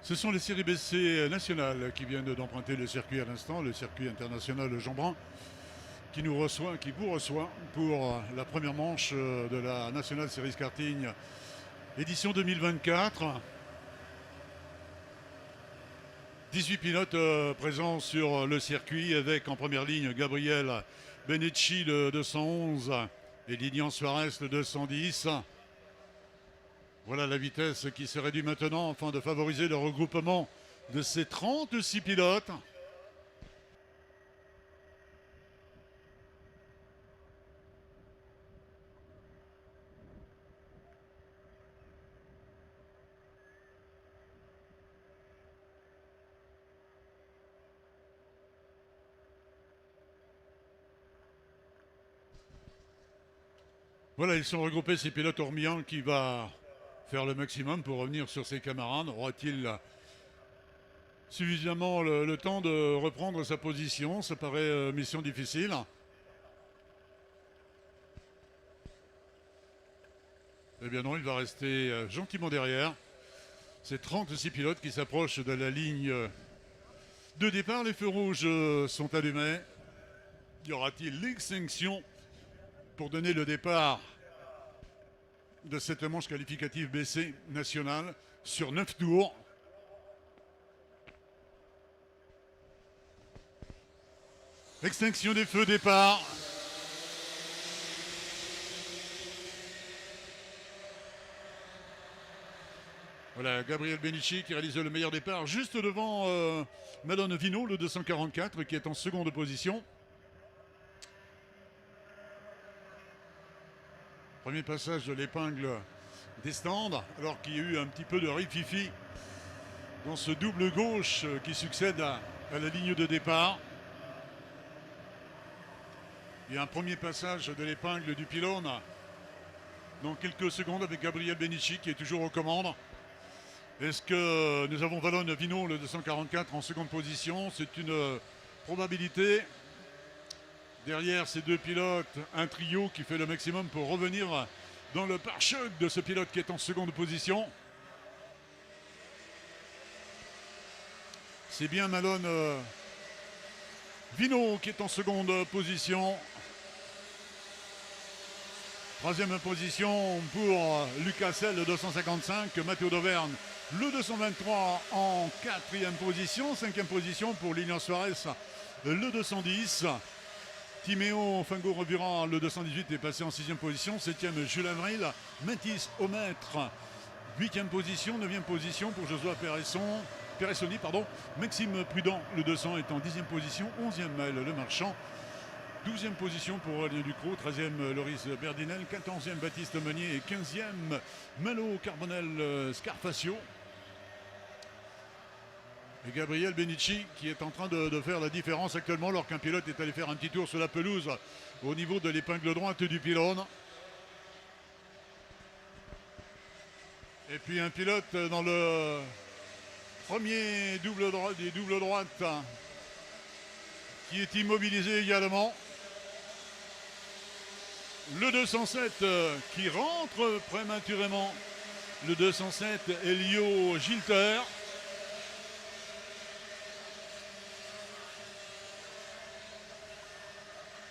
Ce sont les séries BC nationales qui viennent d'emprunter le circuit à l'instant, le circuit international Jean Brun, qui vous reçoit pour la première manche de la National Series Karting édition 2024. 18 pilotes présents sur le circuit avec en première ligne Gabriel Benicci le 211 et Lilian Suarez le 210. Voilà la vitesse qui se réduit maintenant afin de favoriser le regroupement de ces 36 pilotes. Voilà, ils sont regroupés, ces pilotes, hormis un qui va faire le maximum pour revenir sur ses camarades. Aura-t-il suffisamment le temps de reprendre sa position? Ça paraît mission difficile. Eh bien non, il va rester gentiment derrière. Ces 36 pilotes qui s'approchent de la ligne de départ. Les feux rouges sont allumés. Y aura-t-il l'extinction pour donner le départ de cette manche qualificative BC nationale sur 9 tours? Extinction des feux, départ. Voilà, Gabriel Benicci qui réalise le meilleur départ juste devant Malone Vino, le 244, qui est en seconde position. Premier passage de l'épingle des stands, alors qu'il y a eu un petit peu de rififi dans ce double gauche qui succède à la ligne de départ. Il y a un premier passage de l'épingle du pylône dans quelques secondes avec Gabriel Benicci qui est toujours aux commandes. Est-ce que nous avons Malone Vino, le 244, en seconde position? C'est une probabilité. Derrière ces deux pilotes, un trio qui fait le maximum pour revenir dans le pare-choc de ce pilote qui est en seconde position. C'est bien Malone Vino qui est en seconde position. Troisième position pour Lucas Selle, le 255. Matteo D'Auvergne, le 223 en quatrième position. Cinquième position pour Lilian Suarez, le 210. Timéo Fango-Reburant, le 218, est passé en 6e position. 7e, Jules Avril. Mathis Aumêtre, 8e position. 9e position pour Joshua Peressoni. Maxime Prudent, le 200, est en 10e position. 11e, Maël Le Marchand. 12e position pour Aurélien Ducrot. 13e, Loris Berdinel. 14e, Baptiste Meunier. Et 15e, Malo Carbonel Scarfacio. Et Gabriel Benicci qui est en train de faire la différence actuellement alors qu'un pilote est allé faire un petit tour sur la pelouse au niveau de l'épingle droite du pylône. Et puis un pilote dans le premier des doubles droites qui est immobilisé également. Le 207 qui rentre prématurément. Le 207, Elio Gilter.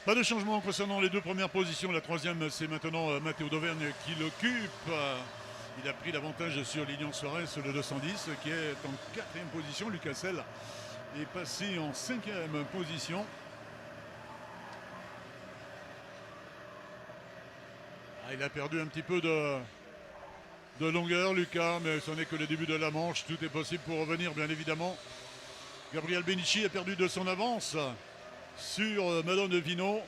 Pas de changement concernant les deux premières positions. La troisième, c'est maintenant Matteo D'Auvergne qui l'occupe. Il a pris l'avantage sur Lilian Suarez, le 210, qui est en quatrième position. Lucas Selle est passé en cinquième position. Il a perdu un petit peu de longueur, Lucas, mais ce n'est que le début de la manche. Tout est possible pour revenir, bien évidemment. Gabriel Benicci a perdu de son avance sur Malone Vino.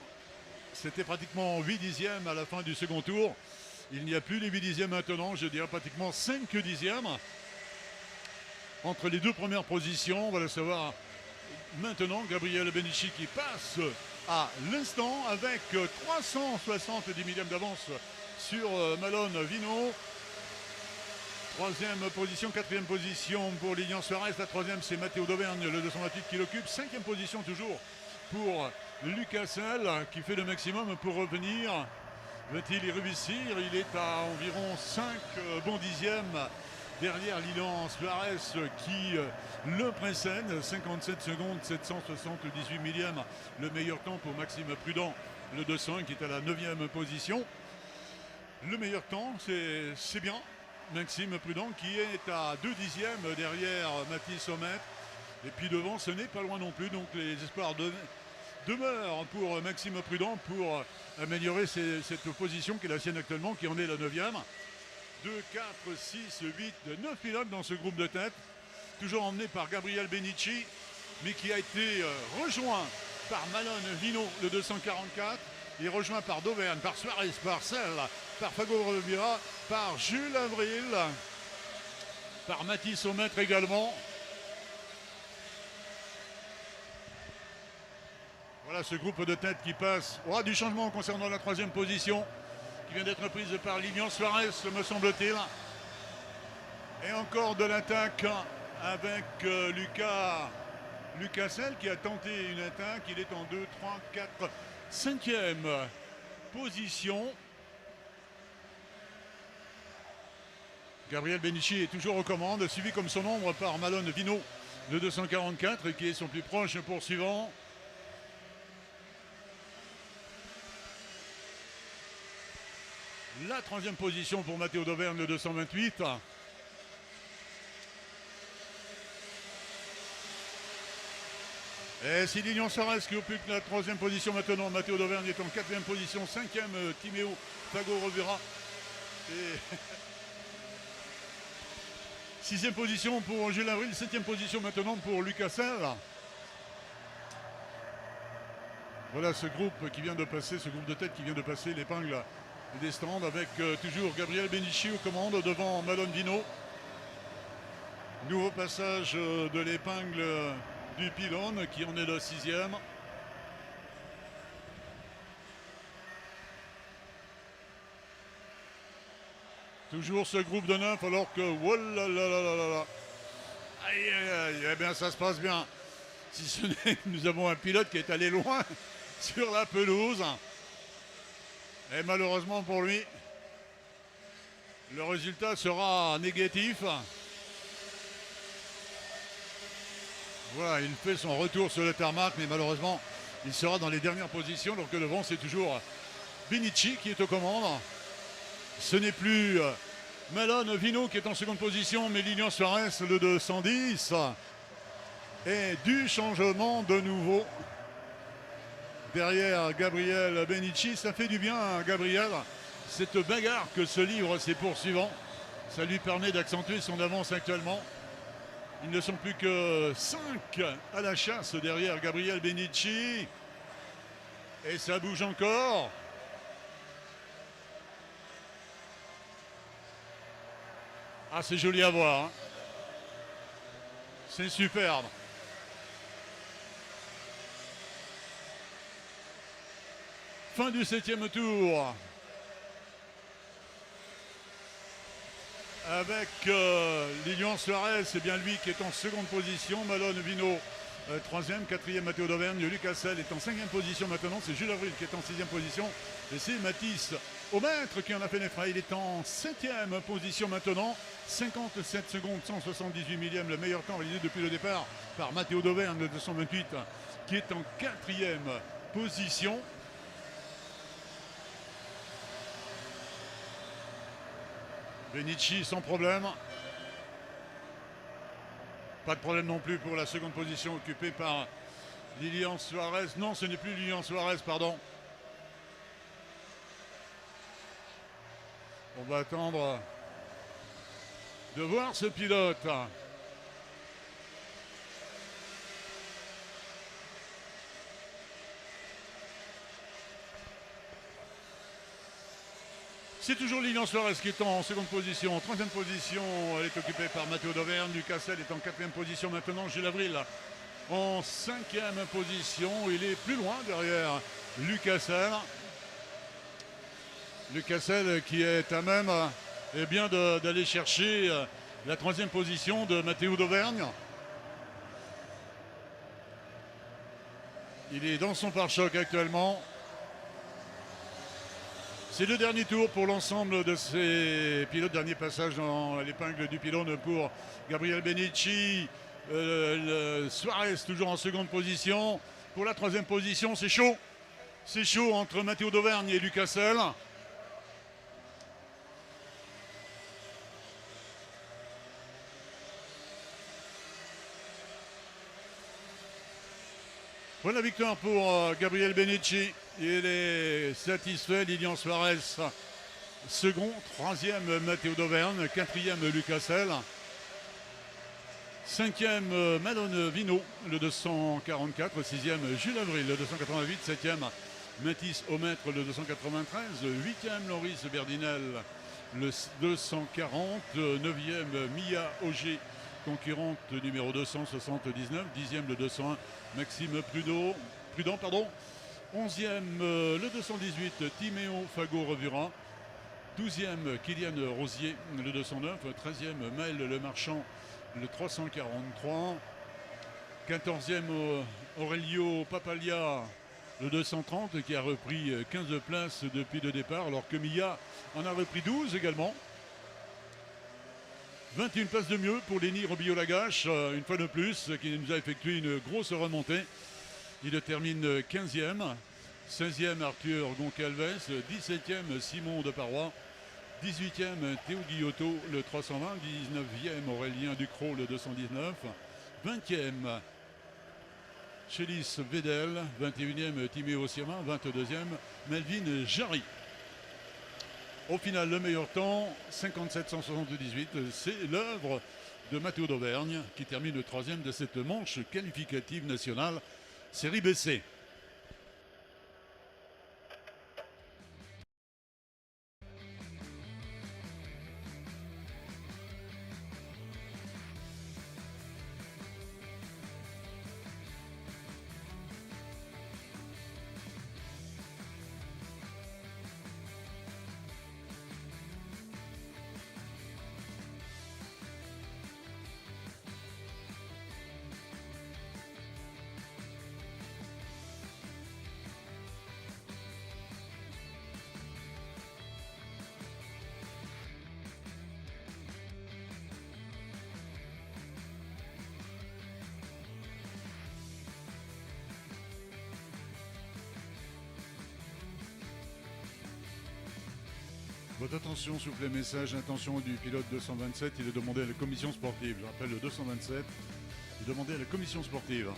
C'était pratiquement 8 dixièmes à la fin du second tour. Il n'y a plus les 8 dixièmes maintenant, je dirais pratiquement 5 dixièmes entre les deux premières positions. On va le savoir maintenant. Gabriel Benicci qui passe à l'instant avec 370 millièmes d'avance sur Malone Vino. Troisième position, quatrième position pour Lilian Suarez. La troisième, c'est Matteo D'Auvergne, le 228 qui l'occupe. Cinquième position toujours pour Lucas Selle qui fait le maximum pour revenir. Va-t-il y réussir? Il est à environ 5 bons dixièmes derrière Lilian Suarez qui le précède. 57 secondes, 778 millièmes. Le meilleur temps pour Maxime Prudent, le 200 qui est à la 9e position. Le meilleur temps, c'est bien. Maxime Prudent qui est à 2 dixièmes derrière Mathis Omet. Et puis devant, ce n'est pas loin non plus. Donc les espoirs demeurent pour Maxime Prudent pour améliorer cette position qui est la sienne actuellement, qui en est la 9e. 2, 4, 6, 8, 9 pilotes dans ce groupe de tête. Toujours emmené par Gabriel Benici, mais qui a été rejoint par Malone Vino, le 244. Il est rejoint par Dauvergne, par Suarez, par Selle, par Fago Revira, par Jules Avril, par Mathis Aumetre également. Voilà ce groupe de tête qui passe. Il y aura du changement concernant la 3e position qui vient d'être prise par Lilian Suarez, me semble-t-il. Et encore de l'attaque avec Lucas Selle qui a tenté une attaque. Il est en 2, 3, 4, 5e position. Gabriel Benici est toujours aux commandes, suivi comme son ombre par Malone Vino, le 244, qui est son plus proche poursuivant. La 3e position pour Matteo Dauvergne, le 228. Et c'est Lilian Suarez qui occupe la 3e position maintenant. Matteo Dauvergne est en 4e position. 5e, Timéo Fago Revera. Et 6e position pour Jules Avril. 7e position maintenant pour Lucas Selle. Voilà ce groupe qui vient de passer, ce groupe de tête qui vient de passer l'épingle des stands avec toujours Gabriel Benici aux commandes devant Malone Vino. Nouveau passage de l'épingle du pylône qui en est le 6e. Toujours ce groupe de 9 alors que aïe aïe aïe, eh bien ça se passe bien. Si ce n'est que nous avons un pilote qui est allé loin sur la pelouse. Et malheureusement pour lui, le résultat sera négatif. Voilà, il fait son retour sur le tarmac, mais malheureusement, il sera dans les dernières positions. Donc devant, c'est toujours Benici qui est aux commandes. Ce n'est plus Malone Vino qui est en seconde position, mais Lilian Suarez, le 210. Et du changement de nouveau derrière Gabriel Benici. Ça fait du bien à Gabriel, cette bagarre que se livrent ses poursuivants. Ça lui permet d'accentuer son avance actuellement. Ils ne sont plus que 5 à la chasse derrière Gabriel Benici. Et ça bouge encore. Ah, c'est joli à voir. Hein. C'est superbe. Fin du 7e tour. Avec Lilian Suarez, c'est bien lui qui est en seconde position. Malone Vino, 3e, 4e Matteo Dauvergne. Lucas Selle est en 5e position maintenant. C'est Jules Avril qui est en 6e position. Et c'est Mathis Aumetre qui en a fait les frais. Il est en 7e position maintenant. 57 secondes, 178 millièmes. Le meilleur temps réalisé depuis le départ par Matteo Dauvergne, le 228, qui est en 4e position. Benici sans problème. Pas de problème non plus pour la seconde position occupée par Lilian Suarez. Non, ce n'est plus Lilian Suarez, pardon. On va attendre de voir ce pilote. C'est toujours Lilian Suarez qui est en seconde position. En 30e position, elle est occupée par Matteo Dauvergne. Lucas Selle est en 4e position maintenant. Gilles Avril en 5e position. Il est plus loin derrière Lucas Selle. Lucas Selle qui est à même d'aller chercher la 3e position de Matteo Dauvergne. Il est dans son pare-choc actuellement. C'est le dernier tour pour l'ensemble de ces pilotes. Dernier passage dans l'épingle du pylône pour Gabriel Benici. Suarez toujours en seconde position. Pour la troisième position, c'est chaud. C'est chaud entre Matteo Dauvergne et Lucas Selle. Voilà la victoire pour Gabriel Benici. Il est satisfait. Lilian Suarez, second. Troisième, Matteo Dauvergne. Quatrième, Lucas Selle. Cinquième, Malone Vino, le 244. Sixième, Jules Avril, le 288. Septième, Mathis Aumêtre, le 293. Huitième, Loris Berdinel, le 240. Neuvième, Mia Auger, concurrente numéro 279. Dixième, le 201, Maxime Prudent. 11e, le 218, Timéo Fago-Revura. 12e, Kylian Rosier, le 209. 13e, Maël Lemarchand, le 343. 14e, Aurelio Papalia, le 230, qui a repris 15 places depuis le départ, alors que Mia en a repris 12 également. 21 places de mieux pour Lenny Robillot-Lagache, une fois de plus, qui nous a effectué une grosse remontée. Il termine 15e. 16e, Arthur Goncalves. 17e, Simon de Parois. 18e, Théo Guillotot, le 320. 19e, Aurélien Ducrot, le 219. 20e, Chélis Vedel. 21e, Timéo Siama. 22e, Melvin Jarry. Au final, le meilleur temps, 57,178, c'est l'œuvre de Matteo Dauvergne qui termine le troisième de cette manche qualificative nationale, série BC. Votre attention, s'il vous plaît, message, intention du pilote 227, il est demandé à la commission sportive. Je rappelle le 227, il est demandé à la commission sportive.